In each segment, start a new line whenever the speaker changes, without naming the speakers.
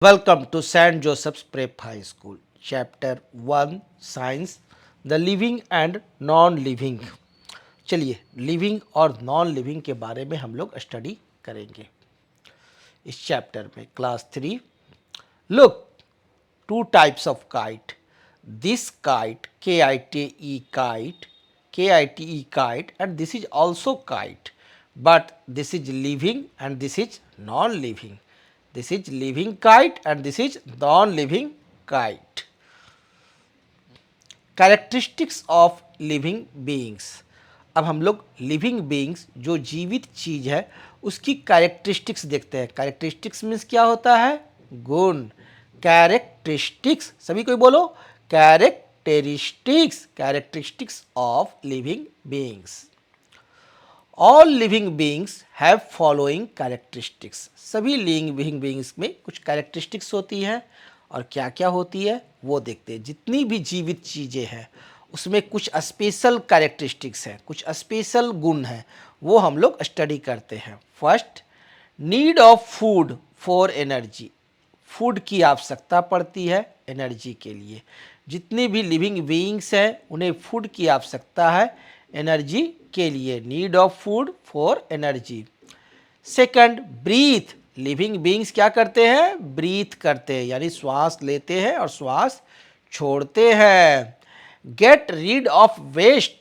Welcome to St. Joseph's Prep High School, Chapter 1 Science, the Living and Non-Living। चलिए living और non living के बारे में हम लोग स्टडी करेंगे इस चैप्टर में। Class 3। Look, two types of kite. This kite, K-I-T-E kite, K-I-T-E kite, and this is also kite, but this is living and this is non-living. This is living kite and this is non-living kite. Characteristics of living beings. अब हम लोग living beings जो जीवित चीज़ है उसकी characteristics देखते हैं। Characteristics means क्या होता है? गुण। कैरेक्टरिस्टिक्स, सभी कोई बोलो, characteristics, characteristics of living beings. All living beings have following characteristics. सभी लिविंग बीइंग्स में कुछ कैरेक्टरिस्टिक्स होती हैं और क्या क्या होती है वो देखते हैं। जितनी भी जीवित चीज़ें हैं उसमें कुछ स्पेशल कैरेक्टरिस्टिक्स हैं, कुछ स्पेशल गुण हैं, वो हम लोग स्टडी करते हैं। First, need of food for energy. Food की आवश्यकता पड़ती है एनर्जी के लिए। जितनी भी लिविंग बीइंग्स हैं उन्हें फूड की आवश्यकता है एनर्जी के लिए। Need of food for energy. Second, breathe. Living beings क्या करते हैं? ब्रीथ करते हैं, यानी श्वास लेते हैं और श्वास छोड़ते हैं। गेट रीड ऑफ वेस्ट,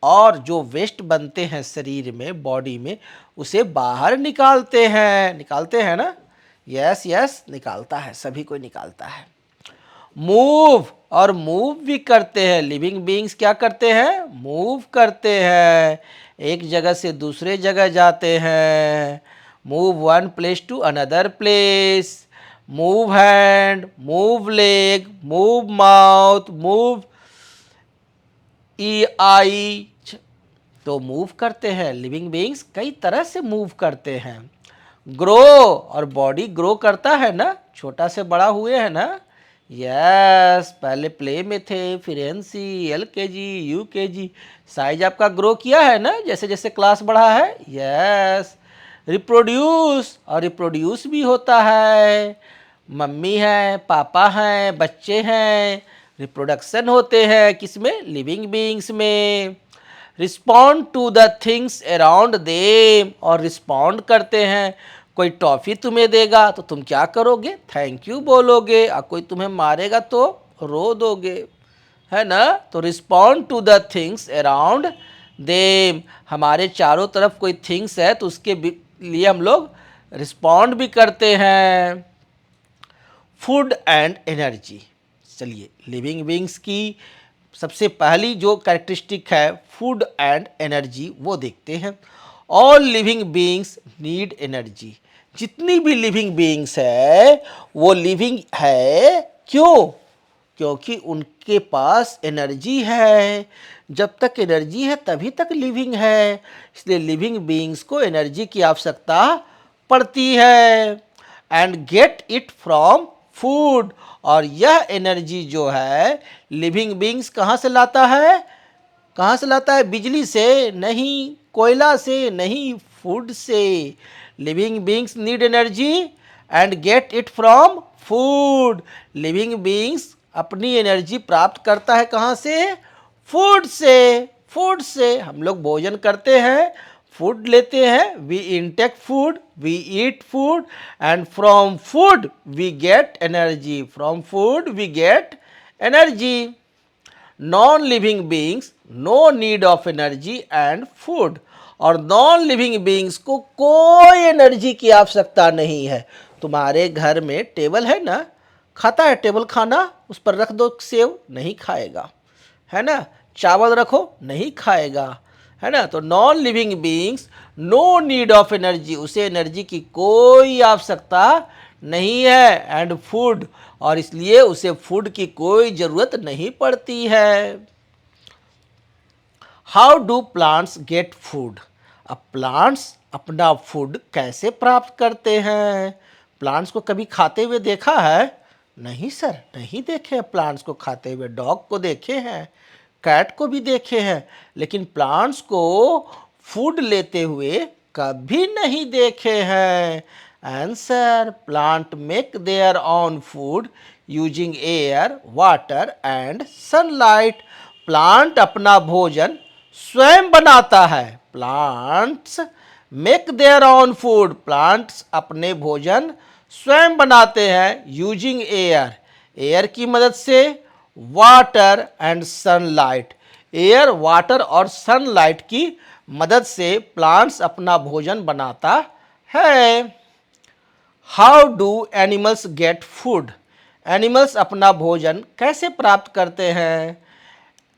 और जो वेस्ट बनते हैं शरीर में, बॉडी में, उसे बाहर निकालते हैं। निकालते हैं ना? यस यस, निकालता है, सभी कोई निकालता है। मूव, और मूव भी करते हैं। लिविंग बीइंग्स क्या करते हैं? मूव करते हैं, एक जगह से दूसरे जगह जाते हैं। Move one place to another place. Move hand, move leg, move mouth, move eye. तो मूव करते हैं। लिविंग बीइंग्स कई तरह से मूव करते हैं। ग्रो, और बॉडी ग्रो करता है ना, छोटा से बड़ा हुए हैं ना। यस, पहले प्ले में थे, फिर एनसी, एलकेजी, यूकेजी, साइज आपका ग्रो किया है ना जैसे जैसे क्लास बढ़ा है। यस, रिप्रोड्यूस, और रिप्रोड्यूस भी होता है। मम्मी है, पापा हैं, बच्चे हैं, रिप्रोडक्शन होते हैं किसमें? लिविंग बीइंग्स में। Respond to the things around them, और रिस्पॉन्ड करते हैं। कोई टॉफ़ी तुम्हें देगा तो तुम क्या करोगे? थैंक यू बोलोगे। और कोई तुम्हें मारेगा तो रो दोगे, है ना? तो respond to the things around them, हमारे चारों तरफ कोई थिंग्स है तो उसके लिए हम लोग रिस्पॉन्ड भी करते हैं। Food and energy. चलिए लिविंग बीइंग्स की सबसे पहली जो कैरेक्टरिस्टिक है फूड एंड एनर्जी वो देखते हैं। All living beings need energy. जितनी भी लिविंग बीइंग्स है वो लिविंग है, क्यों? क्योंकि उनके पास एनर्जी है। जब तक एनर्जी है तभी तक लिविंग है, इसलिए लिविंग बीइंग्स को एनर्जी की आवश्यकता पड़ती है। And get it from food, और यह एनर्जी जो है लिविंग बीइंग्स कहाँ से लाता है? कहाँ से लाता है? बिजली से नहीं, कोयला से नहीं, फूड से। Living beings need energy and get it from food. Living beings अपनी एनर्जी प्राप्त करता है कहाँ से? फूड से। फूड से हम लोग भोजन करते हैं, फूड लेते हैं, we intake food, we eat food, and from food we get energy. From food we get energy. Non living beings no need of energy and food, और नॉन लिविंग बीइंग्स को कोई एनर्जी की आवश्यकता नहीं है। तुम्हारे घर में टेबल है ना, खाता है टेबल खाना? उस पर रख दो सेव, नहीं खाएगा, है ना? चावल रखो, नहीं खाएगा, है ना? तो non living beings no need of energy, उसे एनर्जी की कोई आवश्यकता नहीं है। एंड फूड, और इसलिए उसे फूड की कोई ज़रूरत नहीं पड़ती है। How do plants get food? अब प्लांट्स अपना फूड कैसे प्राप्त करते हैं? प्लांट्स को कभी खाते हुए देखा है? नहीं सर, नहीं देखे प्लांट्स को खाते हुए। डॉग को देखे हैं, कैट को भी देखे हैं, लेकिन प्लांट्स को फूड लेते हुए कभी नहीं देखे हैं। Answer, plant make their own food using air, water and sunlight. Plant अपना भोजन स्वयं बनाता है। Plants make their own food, plants अपने भोजन स्वयं बनाते हैं यूजिंग एयर, एयर की मदद से, water and sunlight, air, water और सनलाइट की मदद से प्लांट्स अपना भोजन बनाता है। How do animals get food, animals अपना भोजन कैसे प्राप्त करते हैं?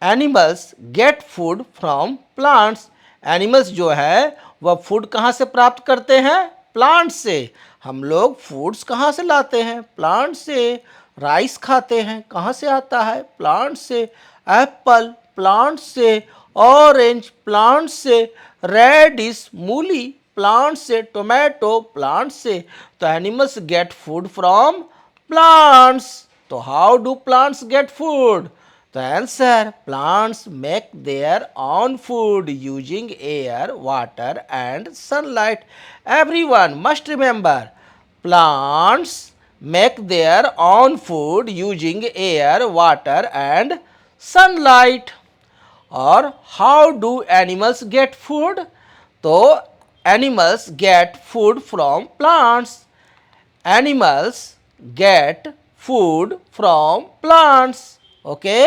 Animals get food from plants, animals जो है वह फूड कहाँ से प्राप्त करते हैं? प्लांट से। हम लोग फूड्स कहाँ से लाते हैं? प्लांट से। राइस खाते हैं, कहाँ से आता है? प्लांट से। एप्पल प्लांट से, ऑरेंज प्लांट से, रेडिश मूली प्लांट से, टोमेटो प्लांट से। तो animals get food from plants. तो how do plants get food? The answer, plants make their own food using air, water and sunlight. Everyone must remember, plants make their own food using air, water and sunlight. और how do animals get food? तो animals get food from plants. Animals get food from plants. Okay,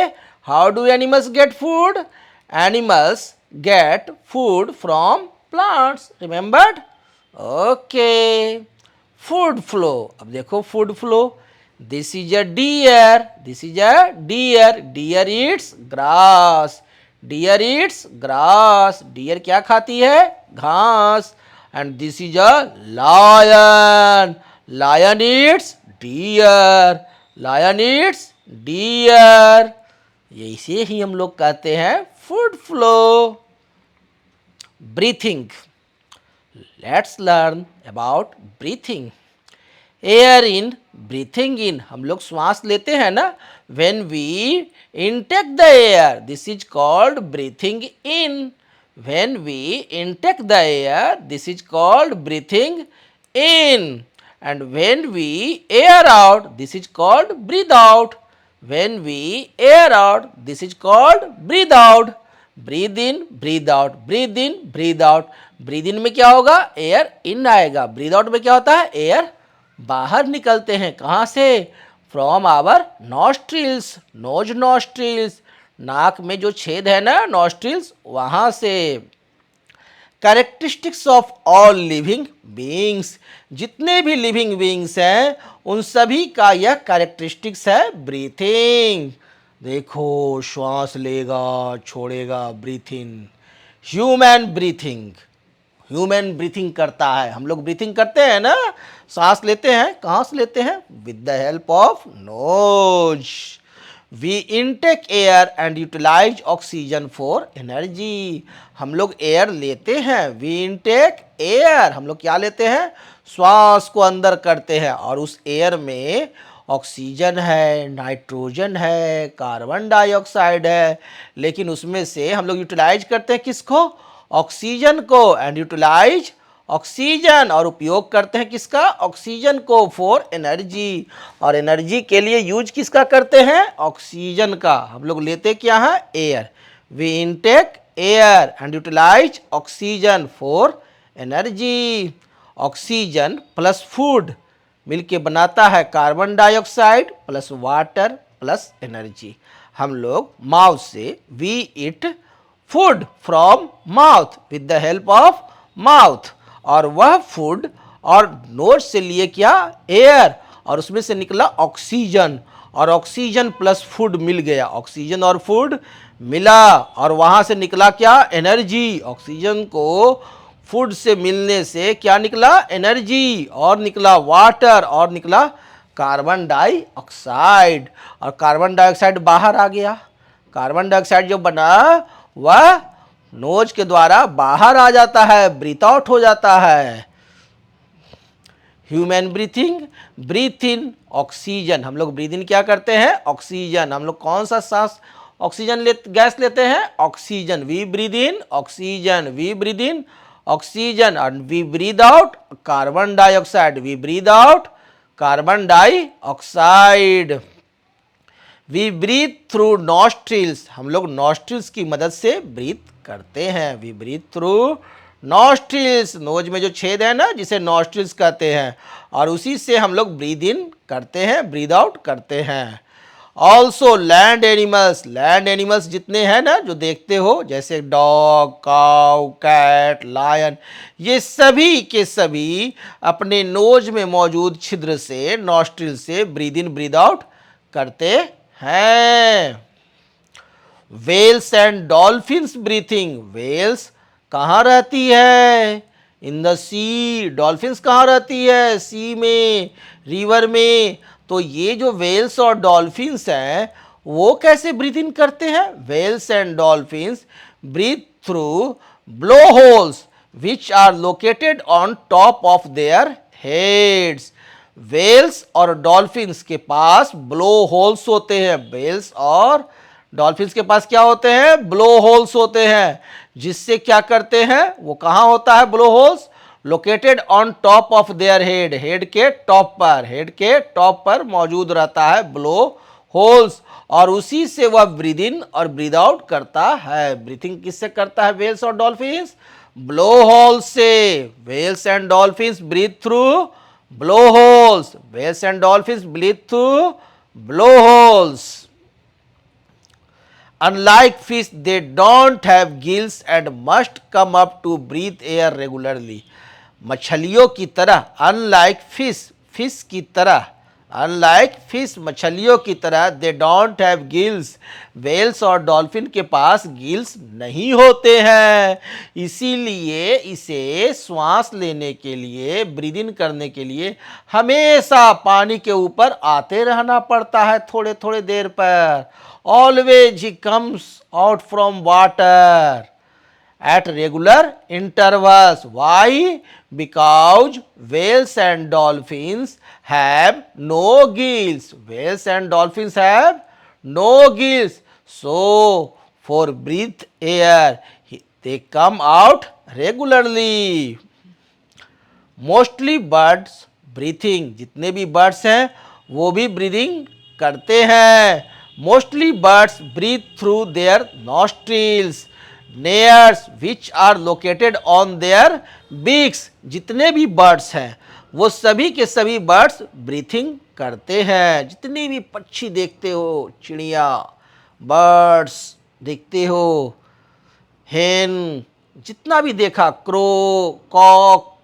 how do animals get food? Animals get food from plants. Remembered? Okay. Food flow. अब देखो food flow. This is a deer. This is a deer. Deer eats grass. Deer eats grass. Deer क्या खाती है? घास. And this is a lion. Lion eats deer. Lion eats deer. ये इसे ही हम लोग कहते हैं food flow. Breathing, let's learn about breathing. Air in, breathing in, हम लोग श्वास लेते हैं ना, when we intake the air, this is called breathing in. When we intake the air, this is called breathing in. And when we air out, this is called breathe out. When we air out, this is called breathe out. Breathe in, breathe out, breathe in, breathe out. Breathe in में क्या होगा? Air in आएगा। breathe out में क्या होता है? Air बाहर निकलते हैं। कहाँ से? From our nostrils, nose nostrils, नाक में जो छेद है ना नॉस्ट्रिल्स, वहाँ से। Characteristics of all living beings, जितने भी लिविंग बीइंग्स हैं उन सभी का यह कैरेक्टरिस्टिक्स है ब्रीथिंग। देखो, श्वास लेगा छोड़ेगा, ब्रीथ इन। ह्यूमन ब्रीथिंग, ह्यूमन ब्रीथिंग करता है। हम लोग ब्रीथिंग करते हैं ना, सांस लेते हैं, कहाँ से लेते हैं? With the help of nose. We intake air and utilise oxygen for energy, हम लोग एयर लेते हैं। वी इनटेक एयर, हम लोग क्या लेते हैं? श्वास को अंदर करते हैं और उस एयर में ऑक्सीजन है, नाइट्रोजन है, कार्बन डाइऑक्साइड है, लेकिन उसमें से हम लोग यूटिलाइज करते हैं किसको? ऑक्सीजन को। एंड यूटिलाइज ऑक्सीजन, और उपयोग करते हैं किसका? ऑक्सीजन को, फॉर एनर्जी। और एनर्जी के लिए यूज किसका करते हैं? ऑक्सीजन का। हम लोग लेते क्या है? Air. We intake air and utilise oxygen for energy. Oxygen plus food मिलके बनाता है carbon dioxide plus water plus energy. हम लोग माउथ से, we eat food from mouth with the help of mouth, और वह फूड और नोज से लिए क्या? एयर, और उसमें से निकला ऑक्सीजन, और ऑक्सीजन प्लस फूड मिल गया, ऑक्सीजन और फूड मिला, और वहाँ से निकला क्या? एनर्जी। ऑक्सीजन को फूड से मिलने से क्या निकला? एनर्जी, और निकला वाटर, और निकला कार्बन डाइऑक्साइड, और कार्बन डाइऑक्साइड बाहर आ गया। कार्बन डाइऑक्साइड जो बना वह नोज के द्वारा बाहर आ जाता है, ब्रीथ आउट हो जाता है। Human breathing, breathe in oxygen, हम लोग ब्रीथ इन क्या करते हैं? ऑक्सीजन। हम लोग कौन सा सांस ऑक्सीजन गैस लेते हैं? Oxygen. We breathe in oxygen, we breathe in oxygen and we breathe out carbon dioxide. We breathe out carbon dioxide. We breathe through nostrils. हम लोग nostrils की मदद से breathe करते हैं. We breathe through nostrils. Nose में जो छेद है ना, जिसे nostrils कहते हैं, और उसी से हम लोग breathe in करते हैं, breathe out करते हैं. Also land animals, land animals जितने हैं ना जो देखते हो, जैसे डॉग, काउ, कैट, लायन, ये सभी के सभी अपने नोज में मौजूद छिद्र से, नॉस्ट्रिल से ब्रीद इन ब्रीद आउट करते हैं. Whales and dolphins breathing. Whales कहाँ रहती है? In the C. डॉल्फिन्स कहाँ रहती है? सी में, रिवर में. तो ये जो वेल्स और डॉल्फिन्स हैं वो कैसे ब्रीथ इन करते हैं? Whales and dolphins breathe through blow holes which are located on top of their heads. Whales और डॉल्फिन्स के पास ब्लो होल्स होते हैं. वेल्स और डॉल्फिन्स के पास क्या होते हैं? ब्लो होल्स होते हैं, जिससे क्या करते हैं? वो कहाँ होता है blow holes? Located on top of their head. Head के टॉप पर, हेड के टॉप पर मौजूद रहता है ब्लो होल्स, और उसी से वह ब्रीद इन और ब्रीद आउट करता है. ब्रीथिंग किससे करता है वेल्स और डॉल्फिन्स? ब्लो होल्स से. Whales and dolphins breathe through blow holes. Whales and dolphins breathe through blow holes. Unlike fish, they don't have gills and must come up to breathe air regularly. मछलियों की तरह, unlike fish, fish की तरह, unlike fish, मछलियों की तरह, they don't have gills. Whales और dolphin के पास गिल्स नहीं होते हैं, इसीलिए इसे श्वास लेने के लिए, ब्रीद इन करने के लिए हमेशा पानी के ऊपर आते रहना पड़ता है थोड़े थोड़े देर पर. Always he comes out from water at regular intervals. Why? Because whales and dolphins have no gills. Whales and dolphins have no gills. So for breathe air, they come out regularly. Mostly birds breathing. जितने भी birds हैं वो भी breathing करते हैं. Mostly birds breathe through their nostrils. Nares which are located on their beaks. जितने भी birds हैं वो सभी के सभी बर्ड्स ब्रीथिंग करते हैं. जितने भी पक्षी देखते हो, चिड़िया, बर्ड्स देखते हो, हेन, जितना भी देखा, क्रो, कॉक,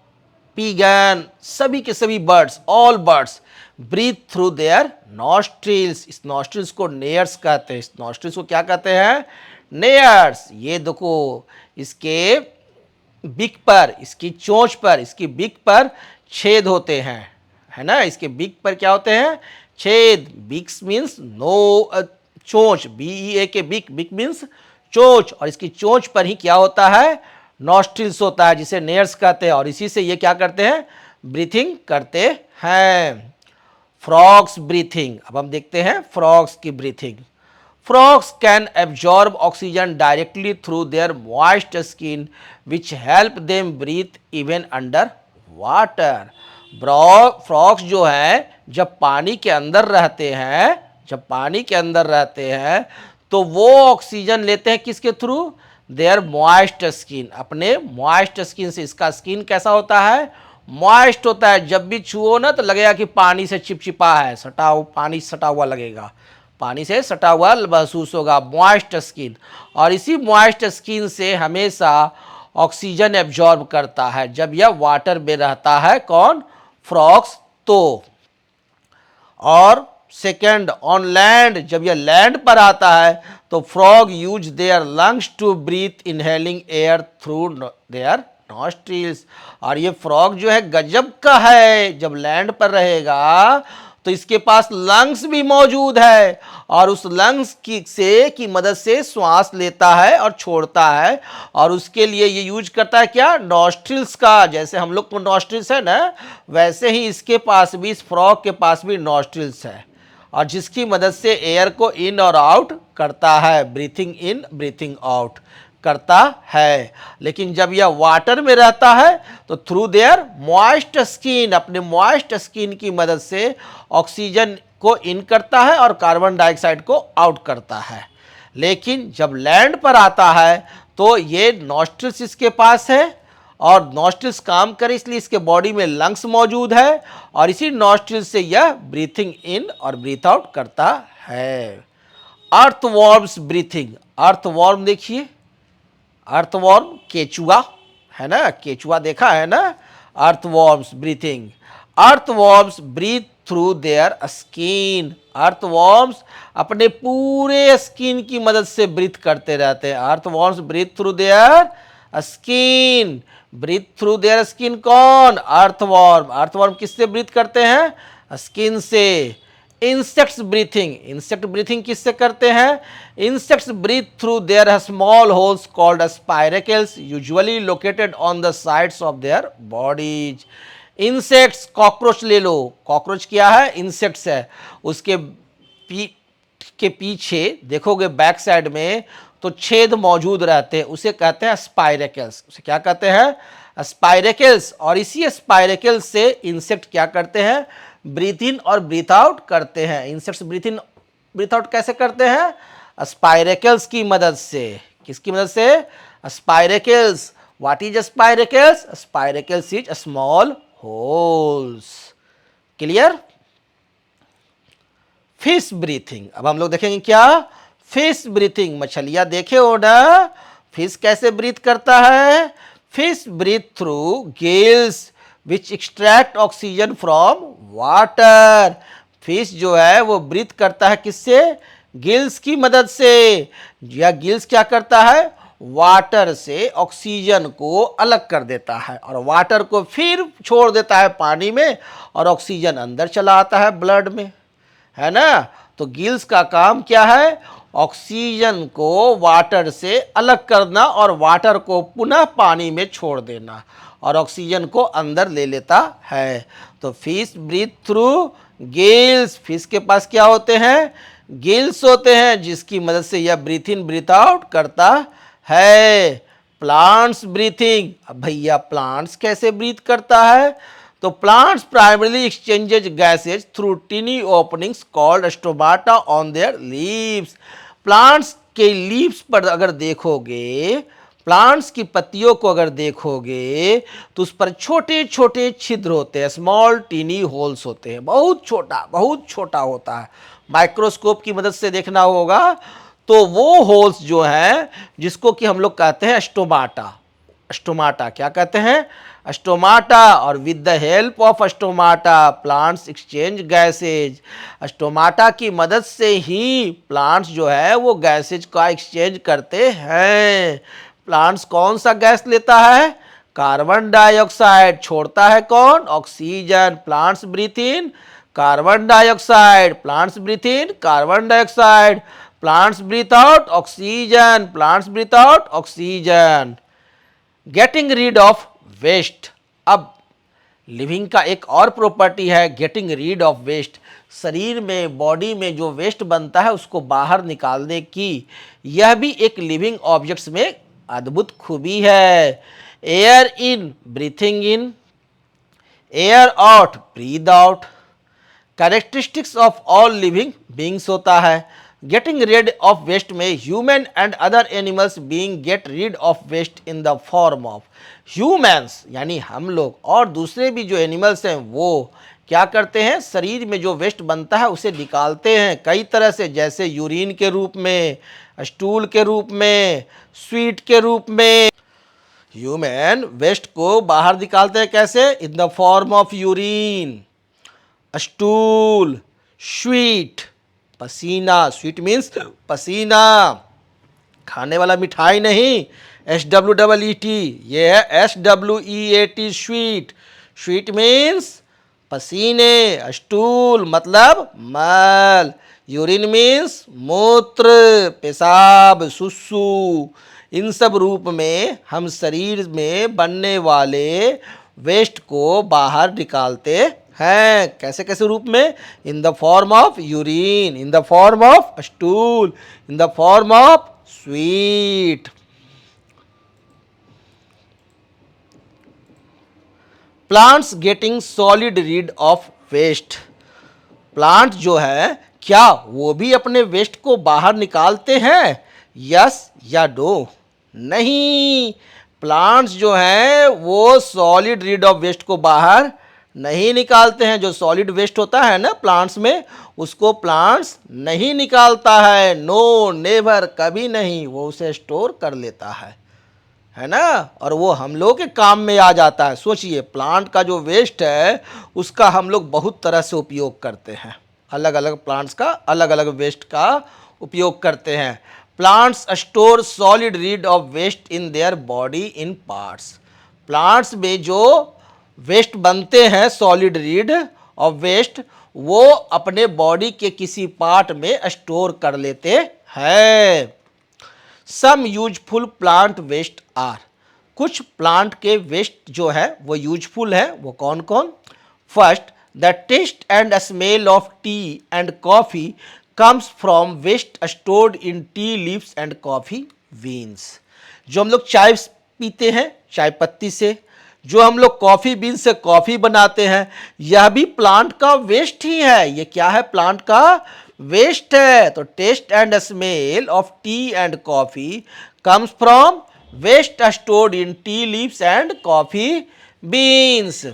पीगन, सभी के सभी birds, all birds breathe through their nostrils. इस नॉस्ट्रिल्स को नेयर्स कहते हैं. इस नॉस्ट्रिल्स को क्या कहते हैं? नेयर्स. ये देखो, इसके बिक पर, इसकी चोंच पर, इसकी बिक पर छेद होते हैं, है ना. इसके बिक पर क्या होते हैं? छेद. बिक्स मीन्स नो, चोंच, BEA के बिक, बिक मीन्स चोंच, और इसकी चोंच पर ही क्या होता है? नॉस्ट्रिल्स होता है, जिसे नेयर्स कहते हैं, और इसी से ये क्या करते हैं? ब्रीथिंग करते हैं. Frogs breathing. अब हम देखते हैं फ्रॉग्स की breathing. Frogs can absorb oxygen directly through their moist skin, which help them breathe even under water. Frogs जो हैं जब पानी के अंदर रहते हैं, जब पानी के अंदर रहते हैं तो वो ऑक्सीजन लेते हैं किसके थ्रू? Their moist skin. अपने मॉइस्ट स्किन से. इसका स्किन कैसा होता है? मॉइस्ट होता है. जब भी छुओ ना तो लगेगा कि पानी से चिपचिपा है, सटा, पानी सटा हुआ लगेगा, पानी से सटा हुआ महसूस होगा. Moist skin. और इसी मॉइस्ट स्किन से हमेशा ऑक्सीजन एब्जॉर्ब करता है जब यह वाटर में रहता है. कौन? फ्रॉग्स. तो और सेकंड, ऑन लैंड, जब यह लैंड पर आता है तो frog use their lungs to breathe inhaling air through their nostrils. और ये फ्रॉग जो है गजब का है. जब लैंड पर रहेगा तो इसके पास लंग्स भी मौजूद है, और उस लंग्स की मदद से श्वास लेता है और छोड़ता है. और उसके लिए ये यूज करता है क्या? नॉस्ट्रिल्स का. जैसे हम लोग को नॉस्ट्रिल्स है ना, वैसे ही इसके पास भी, इस फ्रॉग के पास भी नॉस्ट्रिल्स है, और जिसकी मदद से एयर को इन और आउट करता है. ब्रीथिंग इन, ब्रीथिंग आउट करता है। लेकिन जब यह वाटर में रहता है तो थ्रू देयर मॉइस्ट स्किन, अपने मॉइस्ट स्किन की मदद से ऑक्सीजन को इन करता है और कार्बन डाइऑक्साइड को आउट करता है। लेकिन जब लैंड पर आता है तो ये नॉस्ट्रिल्स इसके पास है और नॉस्ट्रिल्स काम करे इसलिए इसके बॉडी में लंग्स मौजूद है और इसी नॉस्ट्रिल्स से यह ब्रीथिंग इन और ब्रीथ आउट करता है। अर्थवॉर्म्स ब्रीथिंग, अर्थवॉर्म देखिए, अर्थवॉर्म केचुआ है ना, केचुआ देखा है ना। Earthworms breathing, earthworms breathe through their skin, earthworms अपने पूरे स्किन की मदद से ब्रीथ करते रहते हैं। Earthworms breathe through their skin, breathe through their skin कौन? अर्थवॉर्म। अर्थवॉर्म किससे ब्रीथ करते हैं? स्किन से। इंसेक्ट्स ब्रीथिंग, इंसेक्ट ब्रीथिंग किससे करते हैं? Insects breathe through their small holes called spiracles usually located on the sides of their bodies. Insects, cockroach ले लो, कॉकरोच क्या है? इंसेक्ट्स है। उसके के पीछे देखोगे बैक साइड में तो छेद मौजूद रहते हैं, उसे कहते हैं स्पाइरेकल्स। उसे क्या कहते हैं? स्पाइरेकल्स। और इसी स्पाइरेकल्स से इंसेक्ट क्या करते हैं? ब्रीथ इन और ब्रीथ आउट करते हैं। इंसेक्ट्स ब्रीथ इन ब्रीथ आउट कैसे करते हैं? स्पाइरेकल्स की मदद से। किसकी मदद से? Spiracles. What is spiracles? Spiracles is small holes. Clear? Fish breathing, अब हम लोग देखेंगे क्या? Fish breathing. मछलियां देखे हो ना, फिश कैसे ब्रीथ करता है? Fish breathe through gills which extract oxygen from water. Fish जो है वो ब्रीथ करता है किससे? गिल्स की मदद से। यह गिल्स क्या करता है? वाटर से ऑक्सीजन को अलग कर देता है और वाटर को फिर छोड़ देता है पानी में और ऑक्सीजन अंदर चला आता है ब्लड में, है ना। तो गिल्स का काम क्या है? ऑक्सीजन को वाटर से अलग करना और वाटर को पुनः पानी में छोड़ देना और ऑक्सीजन को अंदर ले लेता है। तो fish breathe through gills. Fish के पास क्या होते हैं? गिल्स होते हैं जिसकी मदद से यह ब्रीथ इन ब्रीथ आउट करता है। प्लांट्स ब्रीथिंग, अब भैया प्लांट्स कैसे ब्रीथ करता है? तो plants primarily exchanges gases through टिनी openings called stomata on their leaves. Plants के लीव्स पर अगर देखोगे, प्लांट्स की पत्तियों को अगर देखोगे तो उस पर छोटे छोटे छिद्र होते हैं, स्मॉल टीनी होल्स होते हैं, बहुत छोटा होता है। माइक्रोस्कोप की मदद से देखना होगा तो वो होल्स जो हैं जिसको कि हम लोग कहते हैं स्टोमाटा। स्टोमाटा क्या कहते हैं? स्टोमाटा। और with the help of stomata plants exchange gases. Stomata की मदद से ही प्लांट्स जो है वो गैसेज का एक्सचेंज करते हैं। प्लांट्स कौन सा गैस लेता है? Carbon dioxide. छोड़ता है कौन? Oxygen. Plants breathe in carbon dioxide, plants breathe in carbon dioxide, plants breathe out oxygen, plants breathe out oxygen. Getting rid of waste. अब लिविंग का एक और प्रॉपर्टी है गेटिंग रीड ऑफ वेस्ट। शरीर में, बॉडी में जो वेस्ट बनता है उसको बाहर निकालने की यह भी एक लिविंग ऑब्जेक्ट्स में अद्भुत खूबी है। Air in breathing in, air out breathe out, characteristics of all living beings होता है। गेटिंग रीड ऑफ वेस्ट में human and other animals being get rid of waste in the form of humans, यानी हम लोग और दूसरे भी जो एनिमल्स हैं वो क्या करते हैं? शरीर में जो वेस्ट बनता है उसे निकालते हैं कई तरह से, जैसे यूरिन के रूप में, स्टूल के रूप में, स्वीट के रूप में। ह्यूमन वेस्ट को बाहर निकालते हैं कैसे? इन the form of urine, stool, sweet, पसीना। स्वीट मीन्स पसीना, खाने वाला मिठाई नहीं, SWEET, ये है SWEET स्वीट। स्वीट मीन्स पसीने, स्टूल मतलब मल, यूरिन मीन्स मूत्र, पेशाब, सुसु। इन सब रूप में हम शरीर में बनने वाले वेस्ट को बाहर निकालते हैं। कैसे कैसे रूप में? In the form of urine, in the form of stool, in the form of sweat. Plants getting solid rid of waste. Plant जो है क्या वो भी अपने वेस्ट को बाहर निकालते हैं? यस या नो? नहीं, प्लांट्स जो हैं वो सॉलिड रीड ऑफ वेस्ट को बाहर नहीं निकालते हैं। जो सॉलिड वेस्ट होता है ना प्लांट्स में, उसको प्लांट्स नहीं निकालता है। नो नेवर, कभी नहीं, वो उसे स्टोर कर लेता है ना, और वो हम लोग के काम में आ जाता है। सोचिए, प्लांट का जो वेस्ट है उसका हम लोग बहुत तरह से उपयोग करते हैं। अलग अलग प्लांट्स का अलग अलग वेस्ट का उपयोग करते हैं। Plants store solid rid of waste in their body in parts. Plants में जो वेस्ट बनते हैं, सॉलिड रीड ऑफ वेस्ट, वो अपने बॉडी के किसी पार्ट में स्टोर कर लेते हैं। Some useful plant waste are. कुछ प्लांट के वेस्ट जो है वो यूजफुल है। वो कौन कौन? First, the taste and smell of tea and coffee comes from waste stored in tea leaves and coffee beans. जो हम लोग चाय पीते हैं चाय पत्ती से, जो हम लोग कॉफ़ी बीन से कॉफ़ी बनाते हैं, यह भी प्लांट का वेस्ट ही है। ये क्या है? प्लांट का वेस्ट है। तो taste and smell of tea and coffee comes from waste stored in tea leaves and coffee beans.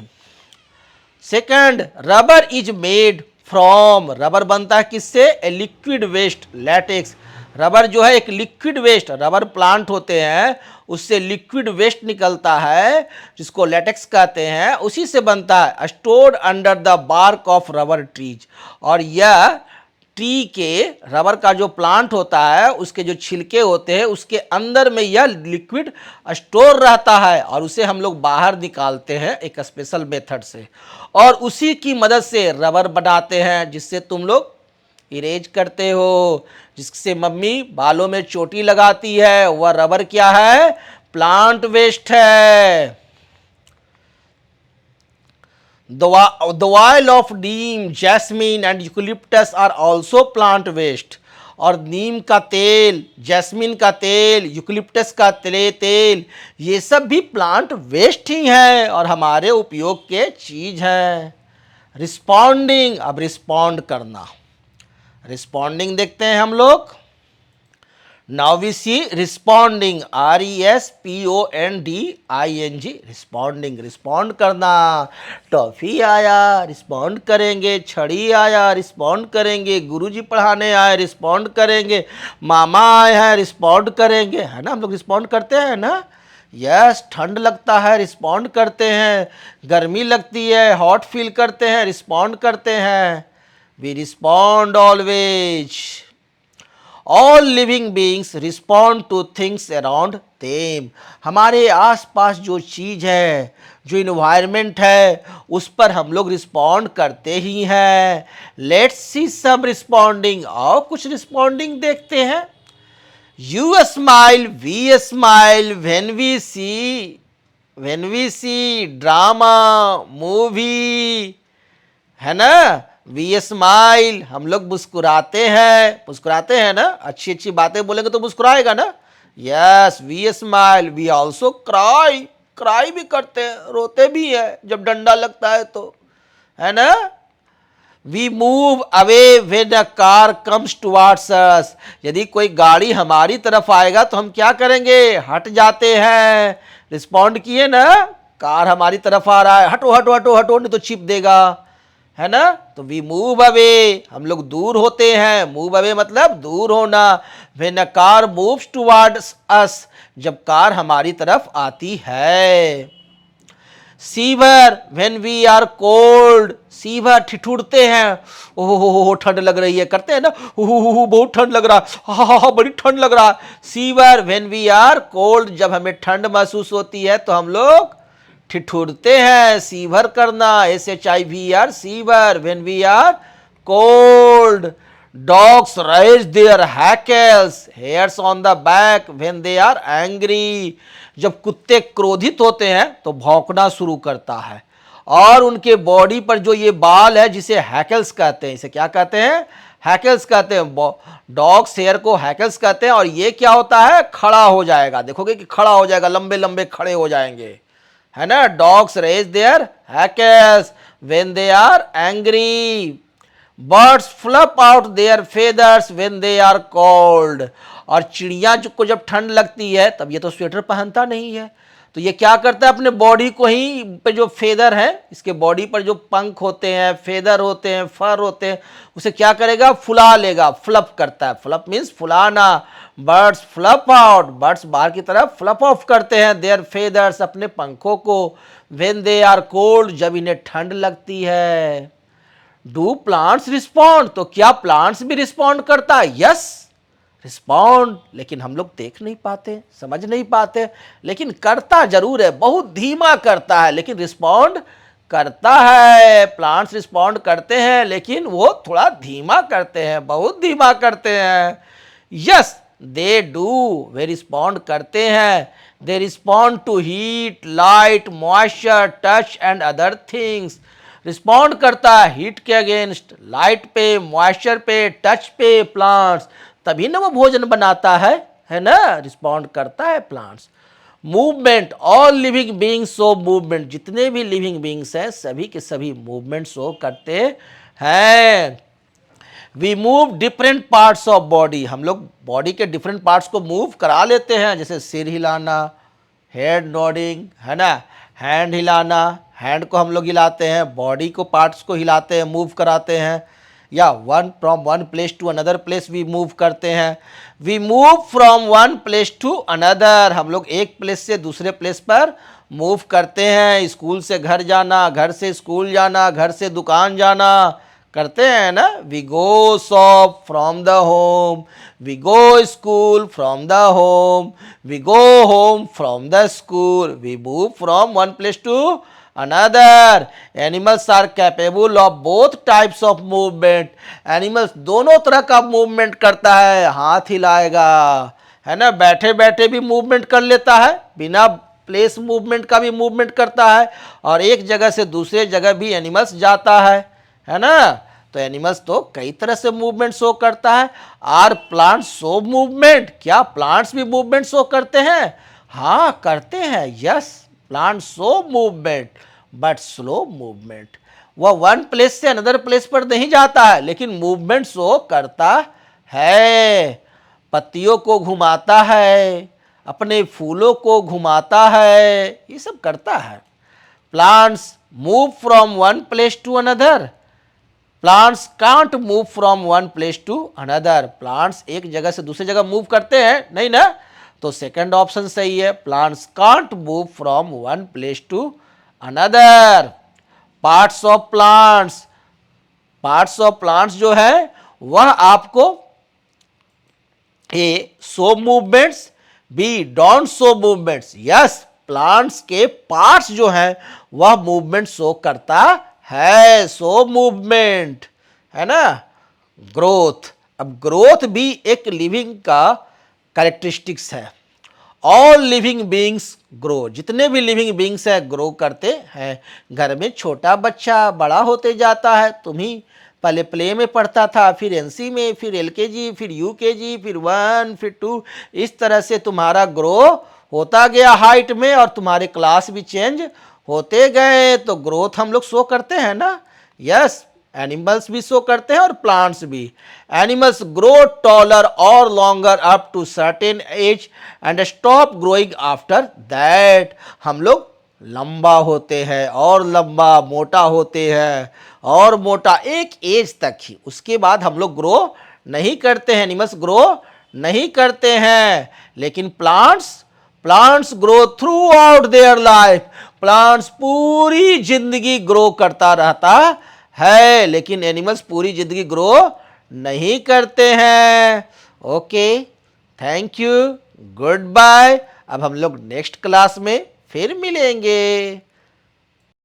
Second, rubber is made from. Rubber बनता है किससे? A liquid waste, latex. Rubber जो है एक लिक्विड वेस्ट, रबर प्लांट होते हैं उससे liquid waste निकलता है जिसको लैटेक्स कहते हैं, उसी से बनता है। Stored under the bark of rubber trees. और यह ट्री के, रबर का जो प्लांट होता है उसके जो छिलके होते हैं उसके अंदर में यह लिक्विड स्टोर रहता है और उसे हम लोग बाहर निकालते हैं एक स्पेशल मेथड से, और उसी की मदद से रबर बनाते हैं जिससे तुम लोग इरेज करते हो। जिससे मम्मी बालों में चोटी लगाती है, वह रबर क्या है? प्लांट वेस्ट है। The oil of neem, jasmine and eucalyptus are also plant waste। और नीम का तेल, जैस्मिन का तेल, यूकलिप्टस का तेल, ये सब भी प्लांट वेस्ट ही हैं और हमारे उपयोग के चीज हैं। रिस्पॉन्डिंग, अब रिस्पॉन्ड करना। रिस्पॉन्डिंग देखते हैं हम लोग। Now we see responding, RESPONDING, responding, respond करना। टॉफी आया, रिस्पॉन्ड करेंगे। छड़ी आया, रिस्पॉन्ड करेंगे। गुरुजी पढ़ाने आए, रिस्पॉन्ड करेंगे। मामा आए हैं, रिस्पॉन्ड करेंगे, है ना। हम लोग रिस्पॉन्ड करते हैं ना। यस, ठंड लगता है, रिस्पॉन्ड करते हैं। गर्मी लगती है, हॉट फील करते हैं, रिस्पॉन्ड करते हैं। We respond always. All living beings respond to things around them. हमारे आसपास जो चीज़ है, जो इन्वायरमेंट है, उस पर हम लोग रिस्पॉन्ड करते ही हैं। Let's see some responding. और कुछ रिस्पॉन्डिंग देखते हैं। You smile, we smile when we see drama, movie, है ना। वी स्माइल, हम लोग मुस्कुराते हैं। मुस्कुराते हैं ना, अच्छी अच्छी बातें बोलेंगे तो मुस्कुराएगा ना। Yes, we smile. We also cry, cry भी करते हैं, रोते भी हैं जब डंडा लगता है तो, है ना। We move away when a car comes towards us. यदि कोई गाड़ी हमारी तरफ आएगा तो हम क्या करेंगे? हट जाते हैं। रिस्पॉन्ड किए ना, कार हमारी तरफ आ रहा है, हटो हटो हटो हटो, नहीं तो चिप देगा, है ना। तो वी मूव अवे, हम लोग दूर होते हैं। मूव अवे मतलब दूर होना। When a car moves towards us, जब कार हमारी तरफ आती है। Shiver, when we are cold. Shiver, ठिठुरते हैं, ओहो ठंड लग रही है, करते हैं ना, ओहो बहुत ठंड लग रहा, हा बड़ी ठंड लग रहा। Shiver, when we are cold, जब हमें ठंड महसूस होती है तो हम लोग ठिठुरते हैं। सीवर करना, SHIVER, shiver, when we are cold. Dogs raise their hackles, hairs on the back when they are angry। जब कुत्ते क्रोधित होते हैं तो भौंकना शुरू करता है और उनके बॉडी पर जो ये बाल है जिसे हैकल्स कहते हैं, इसे क्या कहते हैं? हैकल्स कहते हैं। डॉग्स हेयर को हैकल्स कहते हैं। और ये क्या होता है? खड़ा हो जाएगा। देखोगे कि खड़ा हो जाएगा, लंबे लंबे खड़े हो जाएंगे, है ना, dogs raise their hackles when they are angry, birds fluff out their feathers when they are cold. और चिड़िया को जब ठंड लगती है तब ये तो स्वेटर पहनता नहीं है, तो ये क्या करता है, अपने बॉडी को ही पे जो फेदर है, इसके बॉडी पर जो पंख होते हैं, फेदर होते हैं, फर होते हैं, उसे क्या करेगा, फुला लेगा, फ्लप करता है। फ्लप मीन्स फुलाना। बर्ड्स फ्लप आउट, बर्ड्स बाहर की तरफ फ्लप ऑफ करते हैं देयर फेदर्स, अपने पंखों को, व्हेन दे आर कोल्ड, जब इन्हें ठंड लगती है। डू प्लांट्स रिस्पॉन्ड, तो क्या प्लांट्स भी रिस्पॉन्ड करता है? यस, रिस्पॉन्ड, लेकिन हम लोग देख नहीं पाते, समझ नहीं पाते, लेकिन करता जरूर है, बहुत धीमा करता है, लेकिन रिस्पॉन्ड करता है। प्लांट्स रिस्पॉन्ड करते हैं लेकिन वो थोड़ा धीमा करते हैं, बहुत धीमा करते हैं। यस दे डू, वे रिस्पॉन्ड करते हैं। They respond to heat, light, moisture, touch and other things. Respond करता है हीट के अगेंस्ट, लाइट पे, मॉइस्चर पे, टच पे, प्लांट्स, तभी ना वो भोजन बनाता है ना, रिस्पॉन्ड करता है plants. Movement, all living beings show movement, जितने भी लिविंग बीइंग्स हैं सभी के सभी मूवमेंट शो करते हैं। We move different parts of body, हम लोग बॉडी के डिफरेंट पार्ट्स को मूव करा लेते हैं, जैसे सिर हिलाना, हेड नोडिंग, है ना, हैंड हिलाना, हैंड को हम लोग हिलाते हैं, बॉडी को पार्ट्स को हिलाते हैं, मूव कराते हैं, या one from one place to another place we move करते हैं। We move from one place to another, हम लोग एक प्लेस से दूसरे प्लेस पर मूव करते हैं। स्कूल से घर जाना, घर से स्कूल जाना, घर से दुकान जाना, करते हैं ना। We go shop from the home, we go school from the home, we go home from the school, we move from one place to another. Animals are capable of both types of movement, animals दोनों तरह का movement करता है, हाथ हिलाएगा, है ना, बैठे बैठे भी मूवमेंट कर लेता है, बिना प्लेस मूवमेंट का भी मूवमेंट करता है, और एक जगह से दूसरे जगह भी एनिमल्स जाता है ना। तो एनिमल्स तो कई तरह से मूवमेंट शो करता है। आर प्लांट्स शो मूवमेंट, क्या प्लांट्स भी मूवमेंट शो करते हैं? हाँ करते हैं, yes, plants show movement but slow movement. वह वन प्लेस से अनदर प्लेस पर नहीं जाता है, लेकिन मूवमेंट शो करता है। पत्तियों को घुमाता है, अपने फूलों को घुमाता है, ये सब करता है। Plants move from one place to another, plants can't move from one place to another, plants एक जगह से दूसरी जगह मूव करते हैं नहीं ना, तो सेकंड ऑप्शन सही है, plants can't move from one place to another. Parts of plants, parts of plants जो है वह आपको A show movements, B don't show movements. Yes, plants के पार्ट्स जो है वह मूवमेंट शो करता है, शो मूवमेंट, है ना। ग्रोथ, अब ग्रोथ भी एक लिविंग का कैरेक्टरिस्टिक्स है। ऑल लिविंग बीइंग्स ग्रो, जितने भी लिविंग बीइंग्स है ग्रो करते हैं। घर में छोटा बच्चा बड़ा होते जाता है, तुम ही पहले प्ले में पढ़ता था, फिर एनसी में, फिर एलकेजी, फिर यूकेजी, फिर 1, फिर 2, इस तरह से तुम्हारा ग्रो होता गया हाइट में, और तुम्हारे क्लास भी चेंज होते गए, तो ग्रोथ हम लोग शो करते हैं ना। यस, एनिमल्स भी शो करते हैं और प्लांट्स भी। एनिमल्स ग्रो टॉलर और longer up to certain age and stop growing after that, हम लोग लंबा होते हैं और लंबा, मोटा होते हैं और मोटा एक एज तक ही, उसके बाद हम लोग ग्रो नहीं करते हैं, एनिमल्स ग्रो नहीं करते हैं। लेकिन plants grow through out their life, plants पूरी जिंदगी ग्रो करता रहता है, लेकिन एनिमल्स पूरी जिंदगी ग्रो नहीं करते हैं। Okay, thank you, goodbye. अब हम लोग नेक्स्ट क्लास में फिर मिलेंगे।